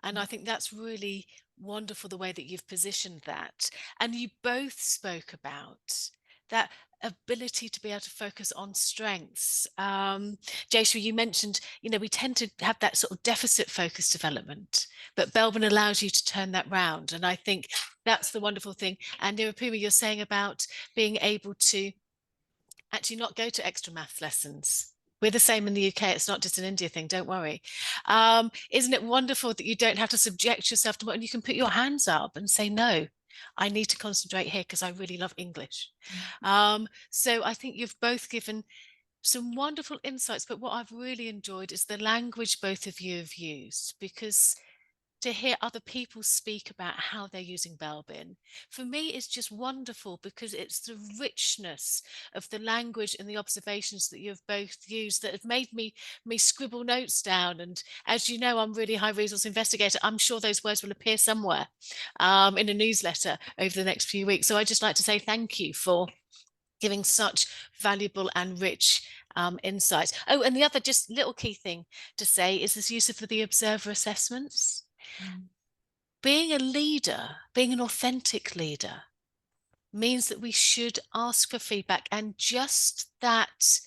And I think that's really wonderful, the way that you've positioned that. And you both spoke about that ability to be able to focus on strengths. Jayashree, you mentioned, we tend to have that sort of deficit focused development, but Belbin allows you to turn that round. And I think that's the wonderful thing. And Nirupama, you're saying about being able to actually not go to extra maths lessons. We're the same in the UK. It's not just an India thing. Don't worry. Isn't it wonderful that you don't have to subject yourself to what, and you can put your hands up and say, no, I need to concentrate here because I really love English. So I think you've both given some wonderful insights, but what I've really enjoyed is the language both of you have used, because to hear other people speak about how they're using Belbin, for me, is just wonderful, because it's the richness of the language and the observations that you've both used that have made me scribble notes down. And as you know, I'm really high resource investigator. I'm sure those words will appear somewhere in a newsletter over the next few weeks. So I'd just like to say thank you for giving such valuable and rich insights. Oh, and the other just little key thing to say is this use of the observer assessments. Being a leader, being an authentic leader, means that we should ask for feedback, and just that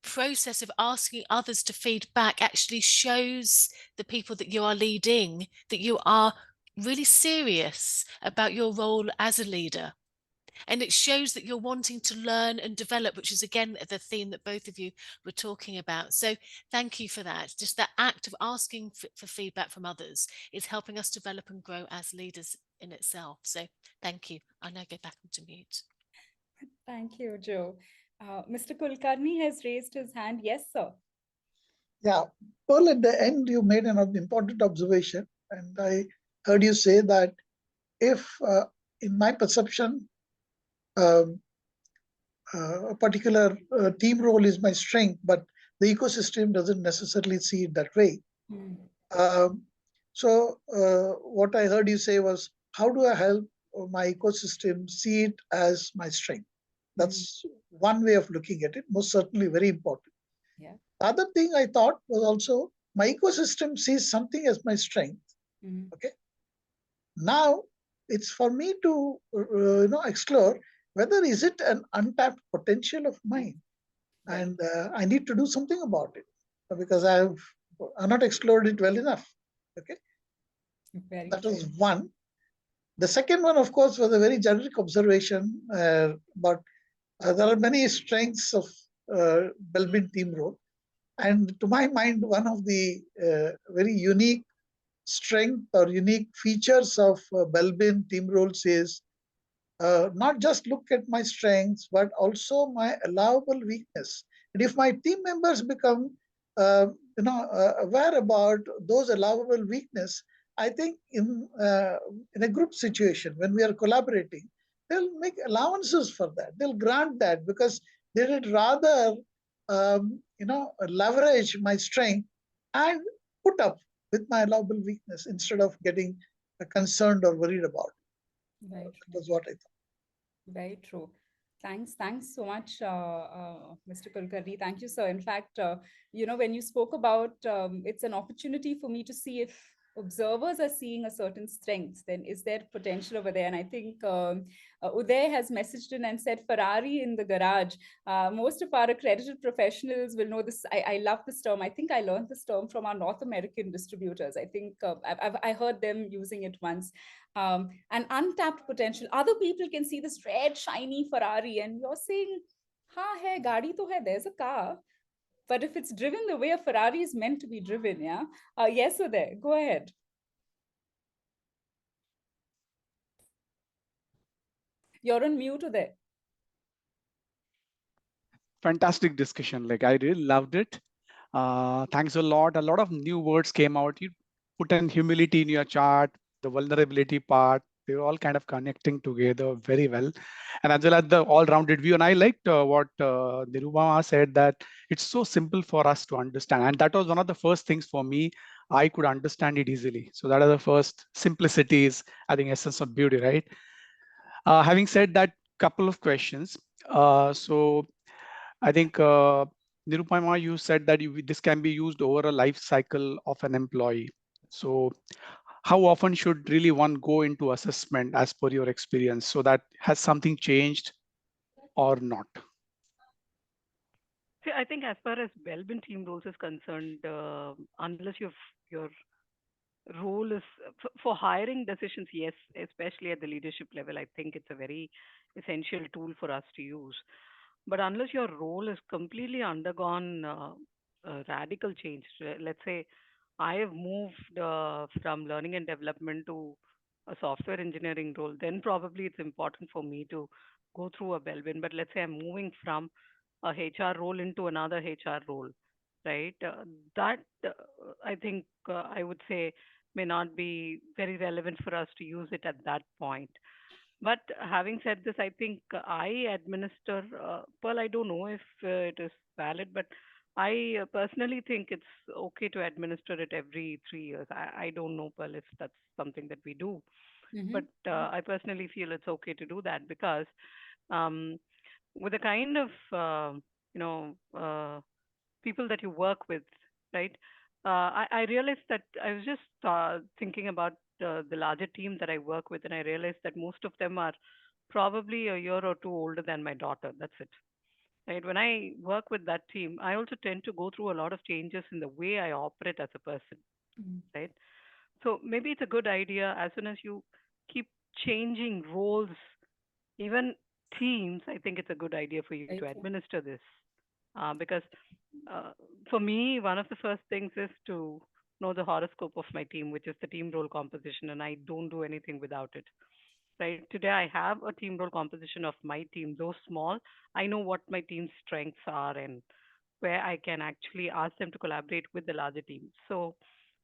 process of asking others to feed back actually shows the people that you are leading that you are really serious about your role as a leader. And it shows that you're wanting to learn and develop, which is again the theme that both of you were talking about. So thank you for that. Just that act of asking for feedback from others is helping us develop and grow as leaders in itself. So thank you. I'll now go back into mute.
Thank you, Joe. Mr. Kulkarni has raised his hand. Yes, sir.
Yeah, well, at the end, you made an important observation, and I heard you say that if, in my perception, um, a particular team role is my strength, but the ecosystem doesn't necessarily see it that way.
Mm.
What I heard you say was, how do I help my ecosystem see it as my strength? That's one way of looking at it, most certainly very important.
Yeah.
The other thing I thought was also, my ecosystem sees something as my strength. Okay. Now it's for me to explore whether is it an untapped potential of mine, and I need to do something about it because I've not explored it well enough. Okay,
Very
that
true.
was one. The second one, of course, was a very generic observation, but there are many strengths of Belbin team role, and to my mind, one of the very unique strength or unique features of Belbin team roles is not just look at my strengths, but also my allowable weakness. And if my team members become, aware about those allowable weakness, I think in a group situation when we are collaborating, they'll make allowances for that. They'll grant that because they would rather, leverage my strength and put up with my allowable weakness instead of getting concerned or worried about it.
Very
That
true.
was what I thought.
Very true. Thanks so much, Mr. Kulkarni. Thank you, sir. In fact, when you spoke about it's an opportunity for me to see if observers are seeing a certain strength, then is there potential over there? And I think Uday has messaged in and said Ferrari in the garage. Most of our accredited professionals will know this. I love this term. I think I learned this term from our North American distributors. I think I heard them using it once. An untapped potential. Other people can see this red, shiny Ferrari, and you're saying, "Ha hai, gaadi to hai, there's a car." But if it's driven the way a Ferrari is meant to be driven, yeah? Yes, Uday, go ahead. You're on mute, Uday.
Fantastic discussion. Like, I really loved it. Thanks a lot. A lot of new words came out. You put in humility in your chart, the vulnerability part. They were all kind of connecting together very well. And as well as the all-rounded view. And I liked what Nirupama said, that it's so simple for us to understand. And that was one of the first things for me. I could understand it easily. So that is the first. Simplicity is, I think, essence of beauty, right? Having said that, couple of questions. So I think Nirupama, you said that this can be used over a life cycle of an employee. So how often should really one go into assessment as per your experience? So that has something changed or not?
See, I think as far as Belbin team roles is concerned, unless your role is for hiring decisions, yes, especially at the leadership level, I think it's a very essential tool for us to use. But unless your role has completely undergone a radical change, let's say I have moved from learning and development to a software engineering role, then probably it's important for me to go through a Belvin. But let's say I'm moving from a HR role into another HR role, right? That I think I would say may not be very relevant for us to use it at that point. But having said this, I think I administer, well, I don't know if it is valid, but I personally think it's okay to administer it every 3 years. I don't know, Pearl, if that's something that we do. But I personally feel it's okay to do that because um, with the kind of, you know, people that you work with, right? I realized that I was just thinking about the larger team that I work with, and I realized that most of them are probably a year or two older than my daughter. That's it. right? When I work with that team, I also tend to go through a lot of changes in the way I operate as a person,
Mm.
right? So maybe it's a good idea as soon as you keep changing roles, even teams, I think it's a good idea for you
Very
to
true.
administer this. Because uh, for me, one of the first things is to know the horoscope of my team, which is the team role composition, and I don't do anything without it. Right. Today, I have a team role composition of my team, though small. I know what my team's strengths are and where I can actually ask them to collaborate with the larger team. So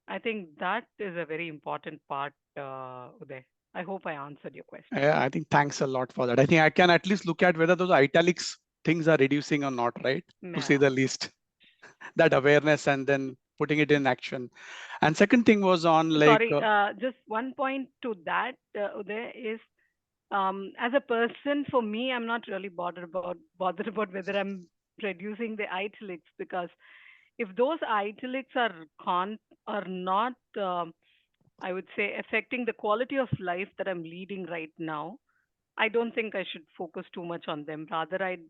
I think that is a very important part, Uday. I hope I answered your question.
Yeah, I think thanks a lot for that. I think I can at least look at whether those italics things are reducing or not, right? To say
Yeah.
the least. That awareness and then putting it in action. And second thing was on like,
Sorry, just one point to that, Uday, is as a person, for me, I'm not really bothered about whether I'm reducing the italics, because if those italics are not, I would say, affecting the quality of life that I'm leading right now, I don't think I should focus too much on them. Rather, I'd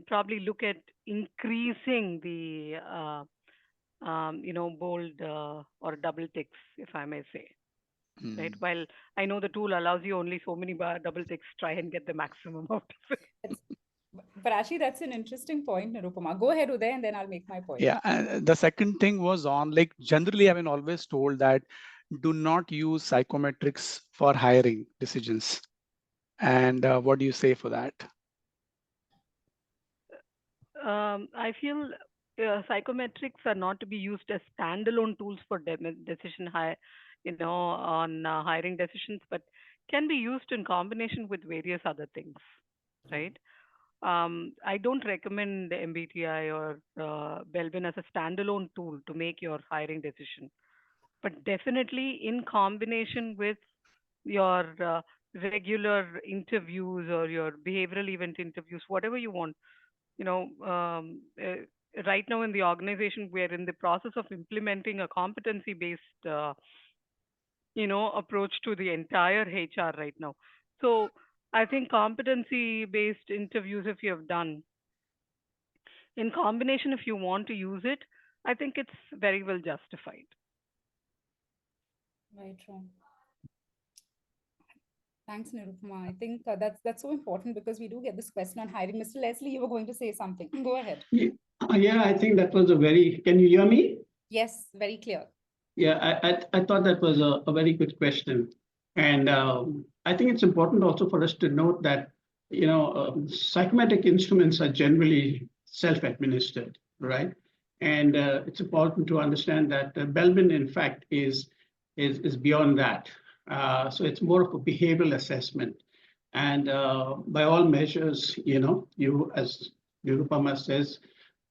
probably look at increasing the bold or double ticks, if I may say. Right.
hmm.
While I know the tool allows you only so many double ticks, try and get the maximum out of it.
It's, but actually, that's an interesting point, Nirupama. Go ahead, Uday, and then I'll make my point.
Yeah, and the second thing was on like generally I've been always told that do not use psychometrics for hiring decisions. And what do you say for that?
I feel psychometrics are not to be used as standalone tools for decision hire, on hiring decisions, but can be used in combination with various other things, right? I don't recommend the MBTI or Belbin as a standalone tool to make your hiring decision, but definitely in combination with your regular interviews or your behavioral event interviews, whatever you want. Right now in the organization, we're in the process of implementing a competency based, approach to the entire HR right now. So I think competency based interviews, if you have done, in combination, if you want to use it, I think it's very well justified.
Very true. Thanks, Nirupama. I think that's so important because we do get this question on hiring. Mr. Leslie, you were going to say something. Go ahead.
Yeah, I think that was a very, can you hear me?
Yes, very clear.
Yeah, I thought that was a very good question. And I think it's important also for us to note that, psychometric instruments are generally self-administered, right? And it's important to understand that Belbin, in fact, is beyond that. So it's more of a behavioral assessment. And by all measures, you, as Nirupama says,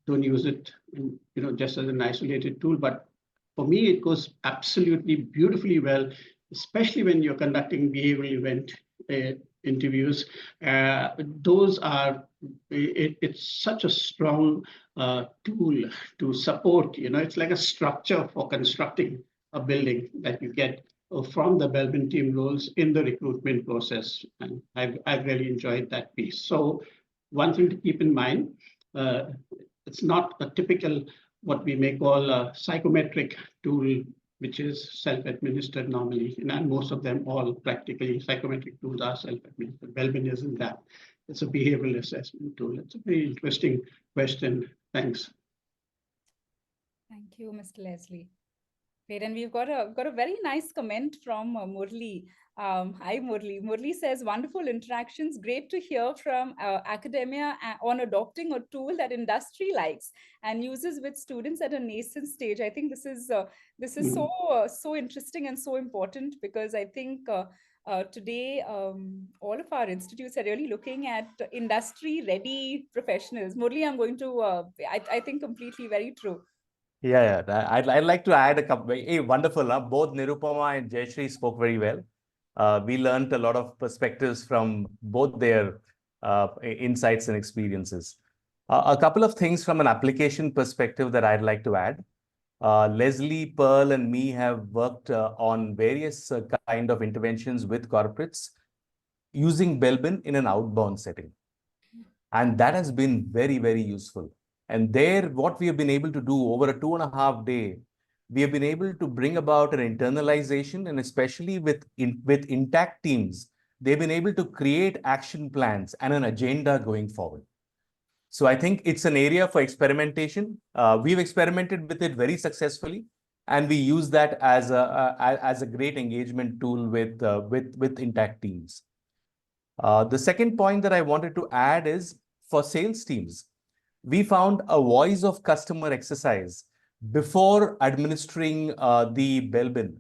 don't use it, just as an isolated tool. But for me, it goes absolutely beautifully well, especially when you're conducting behavioral event interviews. Those are, it's such a strong tool to support, it's like a structure for constructing a building that you get from the Belbin team roles in the recruitment process. And I've really enjoyed that piece. So one thing to keep in mind, it's not a typical what we may call a psychometric tool, which is self-administered normally. And most of them all practically psychometric tools are self-administered. Belbin isn't that. It's a behavioral assessment tool. It's a very interesting question. Thanks.
Thank you, Mr. Leslie. Great, and we've got a very nice comment from Murli. Hi, Murli. Murli says, "Wonderful interactions. Great to hear from academia on adopting a tool that industry likes and uses with students at a nascent stage." I think this is so interesting and so important because I think today all of our institutes are really looking at industry-ready professionals. Murli, I'm going to I think completely very true.
Yeah. I'd like to add a couple. Hey, wonderful. Huh? Both Nirupama and Jayashree spoke very well. We learned a lot of perspectives from both their insights and experiences. A couple of things from an application perspective that I'd like to add. Leslie, Pearl, and me have worked on various kind of interventions with corporates using Belbin in an outbound setting. And that has been very, very useful. And there, what we have been able to do over a 2.5 day, we have been able to bring about an internalization, and especially with intact teams, they've been able to create action plans and an agenda going forward. So I think it's an area for experimentation. We've experimented with it very successfully, and we use that as a great engagement tool with intact teams. The second point that I wanted to add is for sales teams, we found a voice of customer exercise before administering the Belbin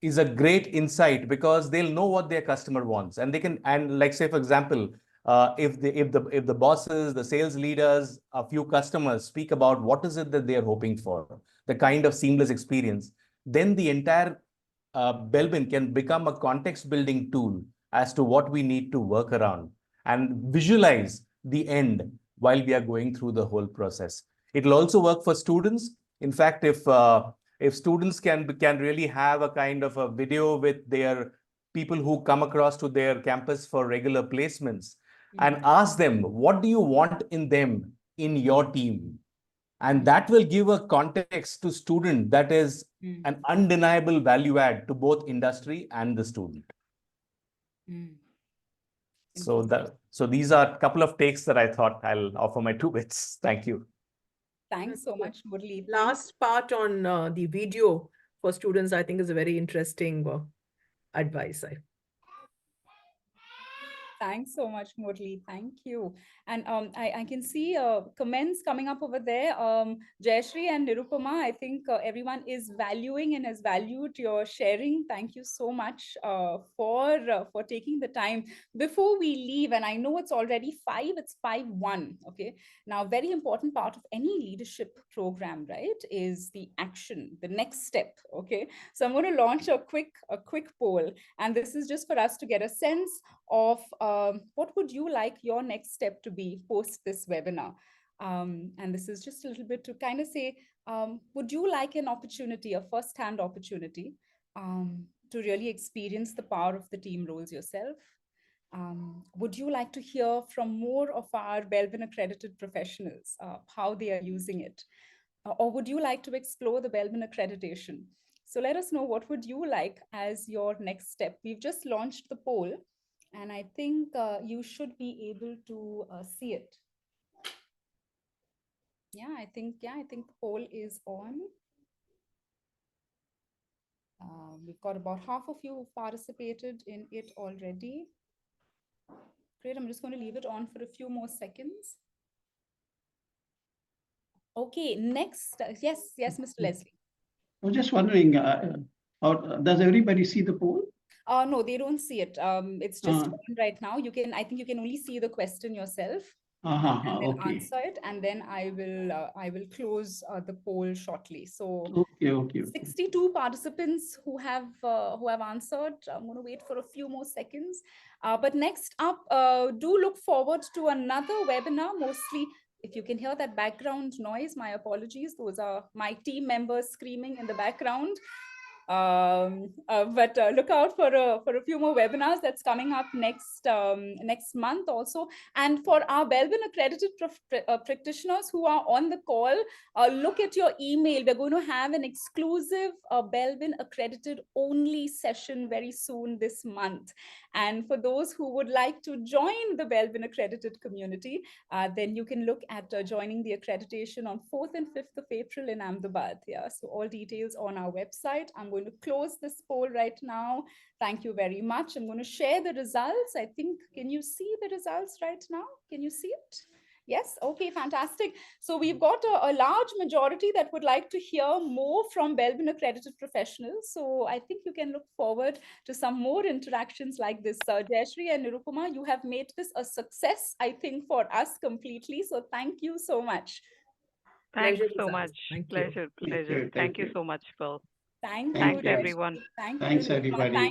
is a great insight, because they'll know what their customer wants, and they can, and like, say for example, if the bosses, the sales leaders, a few customers speak about what is it that they are hoping for, the kind of seamless experience, then the entire Belbin can become a context building tool as to what we need to work around and visualize the end while we are going through the whole process. It'll also work for students. In fact, if students can really have a kind of a video with their people who come across to their campus for regular placements and ask them, what do you want in them in your team? And that will give a context to student that is an undeniable value add to both industry and the student. So these are a couple of takes that I thought I'll offer my 2 bits. Thank you.
Thanks so much, Murli.
Last part on the video for students, I think, is a very interesting advice.
Thanks so much, Murli. Thank you. And I can see comments coming up over there. Jayashree and Nirupama, I think everyone is valuing and has valued your sharing. Thank you so much for taking the time. Before we leave, and I know it's already 5, it's 5:01, okay? Now, very important part of any leadership program, right, is the action, the next step, okay? So I'm going to launch a quick poll, and this is just for us to get a sense of what would you like your next step to be post this webinar. And this is just a little bit to kind of say, would you like an opportunity, a first-hand opportunity, to really experience the power of the team roles yourself? Would you like to hear from more of our Belbin accredited professionals, how they are using it? Or would you like to explore the Belbin accreditation? So let us know, what would you like as your next step? We've just launched the poll, and I think you should be able to see it. Yeah, I think the poll is on. We've got about half of you who participated in it already. Great, I'm just going to leave it on for a few more seconds. Okay, next, yes, Mr. Leslie.
I was just wondering, does everybody see the poll?
No, they don't see it. It's just on right now. I think you can only see the question yourself. And then answer it, and then I will close the poll shortly. So
okay.
62 participants who have answered. I'm going to wait for a few more seconds. But next up, do look forward to another webinar. Mostly, if you can hear that background noise, my apologies. Those are my team members screaming in the background. But look out for a few more webinars that's coming up next month also. And for our Belbin accredited practitioners who are on the call, look at your email. We're going to have an exclusive Belbin accredited only session very soon this month. And for those who would like to join the Belbin accredited community, then you can look at joining the accreditation on 4th and 5th of April in Ahmedabad. Yeah, so all details on our website. I'm going to close this poll right now. Thank you very much. I'm going to share the results. I think, can you see the results right now? Can you see it? Yes, okay, fantastic. So we've got a large majority that would like to hear more from Belbin accredited professionals. So I think you can look forward to some more interactions like this. Jayashree and Nirupama, you have made this a success, I think, for us completely. So thank you so much.
Thanks so much. Pleasure. Thank you so much, Phil.
Thanks
everyone.
Thank you.
Thanks, everybody.